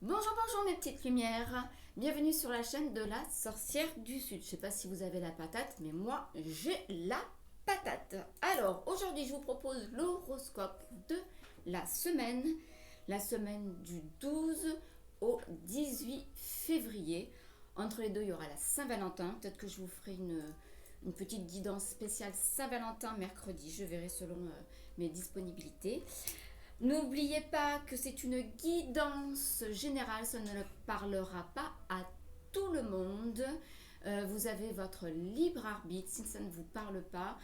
Bonjour, bonjour mes petites lumières. Bienvenue sur la chaîne de la sorcière du Sud. Je ne sais pas si vous avez la patate, mais moi j'ai la patate. Alors aujourd'hui je vous propose l'horoscope de la semaine du 12 au 18 février. Entre les deux, il y aura la Saint-Valentin. Peut-être que je vous ferai une petite guidance spéciale Saint-Valentin mercredi. Je verrai selon mes disponibilités. N'oubliez pas que c'est une guidance générale, ça ne parlera pas à tout le monde. Vous avez votre libre arbitre. Si ça ne vous parle pas,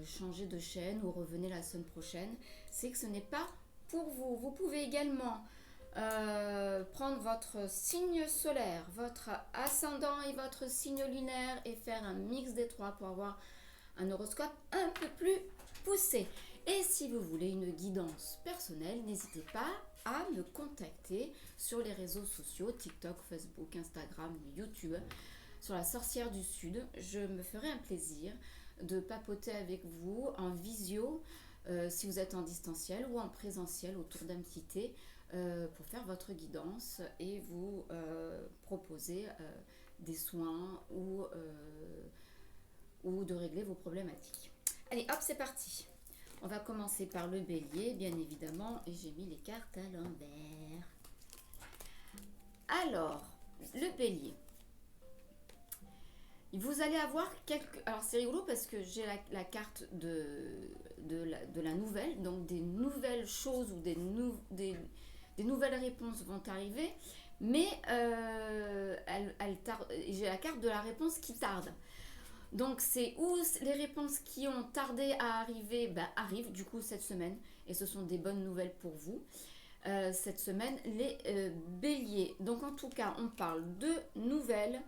changez de chaîne ou revenez la semaine prochaine. C'est que ce n'est pas pour vous. Vous pouvez également prendre votre signe solaire, votre ascendant et votre signe lunaire et faire un mix des trois pour avoir un horoscope un peu plus poussé. Et si vous voulez une guidance personnelle, n'hésitez pas à me contacter sur les réseaux sociaux, TikTok, Facebook, Instagram, YouTube, sur la sorcière du Sud. Je me ferai un plaisir de papoter avec vous en visio, si vous êtes en distanciel ou en présentiel autour d'un petit thé, pour faire votre guidance et vous proposer des soins ou de régler vos problématiques. Allez, hop, c'est parti. On va commencer par le bélier, bien évidemment, et j'ai mis les cartes à l'envers. Alors, le bélier. Vous allez avoir quelques... Alors, c'est rigolo parce que j'ai la carte de la nouvelle, donc des nouvelles choses ou des nouvelles réponses vont arriver, mais j'ai la carte de la réponse qui tarde. Donc c'est où les réponses qui ont tardé à arriver arrivent du coup cette semaine et ce sont des bonnes nouvelles pour vous cette semaine les béliers. Donc en tout cas on parle de nouvelles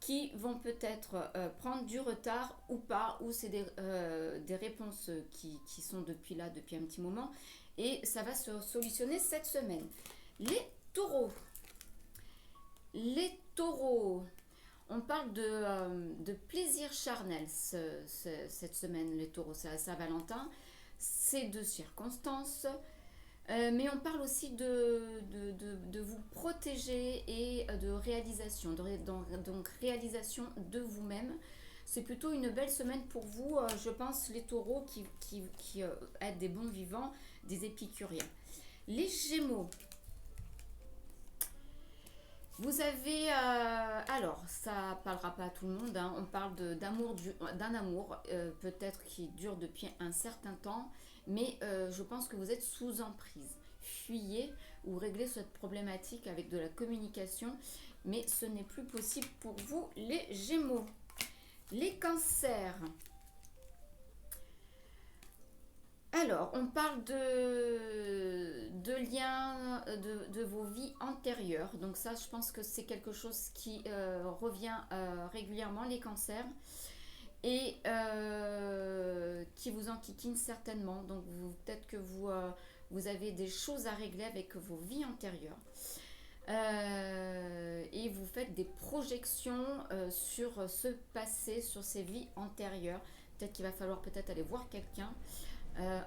qui vont peut-être prendre du retard ou pas, ou c'est des réponses qui sont depuis un petit moment et ça va se solutionner cette semaine. Les taureaux. Les taureaux. On parle de plaisir charnel cette semaine, les taureaux, c'est à Saint-Valentin. C'est de circonstances, mais on parle aussi de vous protéger et de réalisation, donc réalisation de vous-même. C'est plutôt une belle semaine pour vous, je pense, les taureaux qui êtes des bons vivants, des épicuriens. Les gémeaux. Vous avez, alors ça parlera pas à tout le monde, hein, on parle d'un amour peut-être qui dure depuis un certain temps, mais je pense que vous êtes sous emprise. Fuyez ou réglez cette problématique avec de la communication, mais ce n'est plus possible pour vous les Gémeaux. Les cancers. Alors, on parle de liens de vos vies antérieures. Donc ça, je pense que c'est quelque chose qui revient régulièrement, les cancers, et qui vous enquiquine certainement. Donc peut-être que vous avez des choses à régler avec vos vies antérieures. Et vous faites des projections sur ce passé, sur ces vies antérieures. Peut-être qu'il va falloir peut-être aller voir quelqu'un.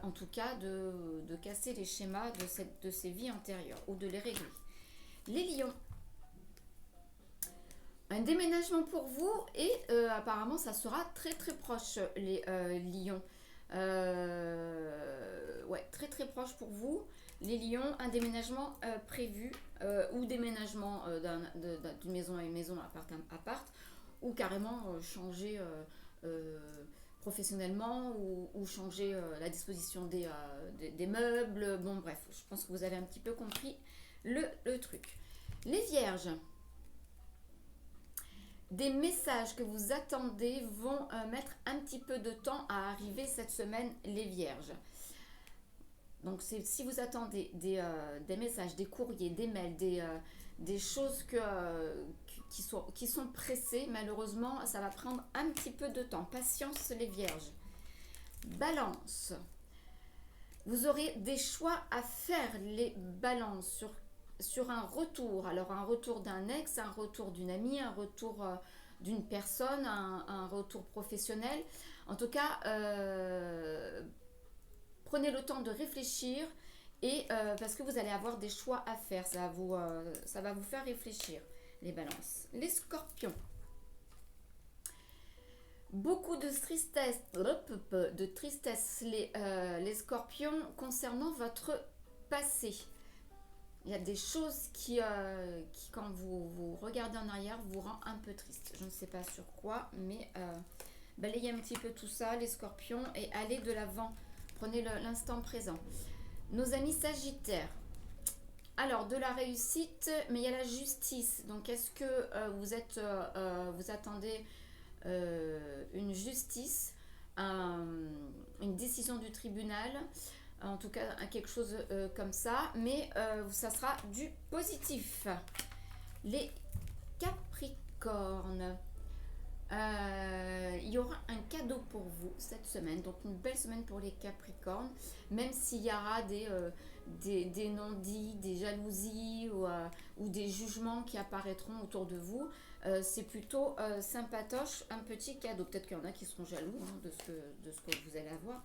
En tout cas de casser les schémas de ces vies antérieures ou de les régler. Les lions. Un déménagement pour vous et apparemment ça sera très très proche les lions. Ouais, très très proche pour vous. Les lions, un déménagement prévu ou déménagement d'une maison à une maison, appart ou carrément changer professionnellement ou changer la disposition des meubles. Bon bref, je pense que vous avez un petit peu compris le truc. Les vierges. Des messages que vous attendez vont mettre un petit peu de temps à arriver cette semaine, les vierges. Donc si vous attendez des messages, des courriers, des mails, des choses qui sont pressées, malheureusement, ça va prendre un petit peu de temps. Patience les vierges. Balance. Vous aurez des choix à faire, les balances, sur un retour. Alors un retour d'un ex, un retour d'une amie, un retour d'une personne, un retour professionnel. En tout cas, prenez le temps de réfléchir et parce que vous allez avoir des choix à faire. Ça va vous faire réfléchir, les balances. Les scorpions. Beaucoup de tristesse les scorpions concernant votre passé. Il y a des choses qui quand vous regardez en arrière, vous rend un peu triste. Je ne sais pas sur quoi, mais balayez un petit peu tout ça, les scorpions, et allez de l'avant. Prenez l'instant présent. Nos amis sagittaires. Alors, de la réussite, mais il y a la justice. Donc, est-ce que vous attendez une justice, une décision du tribunal, en tout cas quelque chose comme ça, mais ça sera du positif. Les Capricornes, il y aura un cadeau pour vous cette semaine, donc une belle semaine pour les Capricornes, même s'il y aura des non-dits, des jalousies ou des jugements qui apparaîtront autour de vous. C'est plutôt sympatoche, un petit cadeau. Peut-être qu'il y en a qui seront jaloux de ce que vous allez avoir.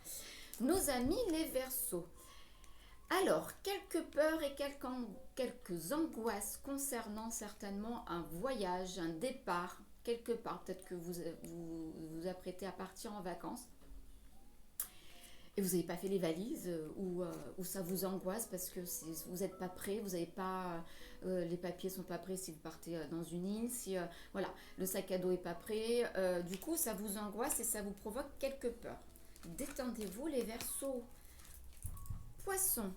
Nos amis les Verseaux. Alors, quelques peurs et quelques angoisses concernant certainement un voyage, un départ, quelque part. Peut-être que vous apprêtez à partir en vacances et vous n'avez pas fait les valises ou ça vous angoisse parce que vous n'êtes pas prêt, vous n'avez pas les papiers sont pas prêts si vous partez dans une île, si voilà, le sac à dos est pas prêt, du coup ça vous angoisse et ça vous provoque quelques peurs. Détendez-vous les Verseaux. Poissons,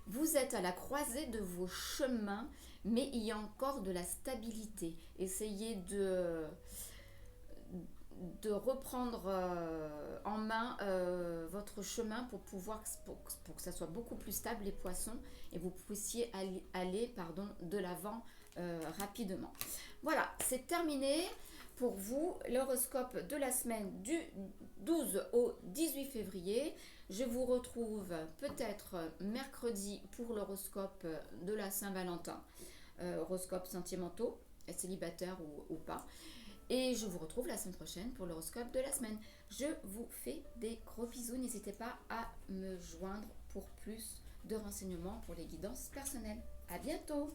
vous êtes à la croisée de vos chemins, mais il y a encore de la stabilité. Essayez de reprendre en main votre chemin pour que ça soit beaucoup plus stable les poissons et vous puissiez aller de l'avant rapidement. Voilà, c'est terminé pour vous l'horoscope de la semaine du 12 au 18 février. Je vous retrouve peut-être mercredi pour l'horoscope de la Saint-Valentin, horoscope sentimentaux, célibataire ou pas. Et je vous retrouve la semaine prochaine pour l'horoscope de la semaine. Je vous fais des gros bisous. N'hésitez pas à me joindre pour plus de renseignements pour les guidances personnelles. À bientôt!